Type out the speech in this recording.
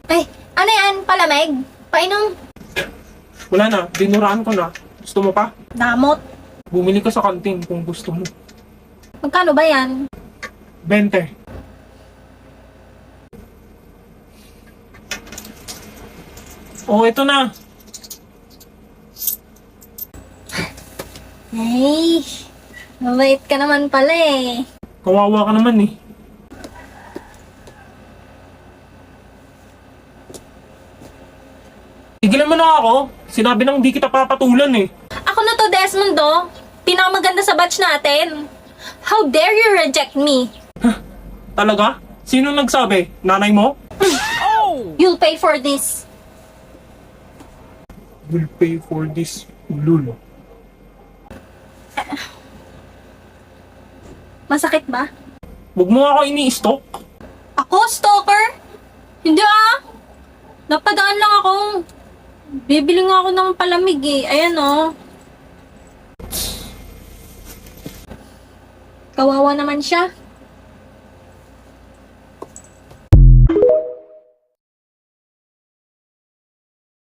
Ay, ano yan? Palamig? Painom? Wala na, dinuraan ko na. Gusto mo pa? Damot. Bumili ka sa kantin kung gusto mo. Magkano ba yan? 20. Oh, ito na. Ay, mabait ka naman pala eh. Kawawa ka naman eh. Tigilan mo na ako. Sinabi nang di kita papatulan eh. Ako na to, Desmondo. Pinakamaganda sa batch natin. How dare you reject me? Talaga? Sino nagsabi? Nanay mo? You'll pay for this. Will pay for this, lul. Masakit ba? Huwag mo ako ini-stalk. Ako, stalker? Hindi ah. Napadaan lang ako. Bibili nga ako ng palamig eh. Ayan oh. Kawawa naman siya.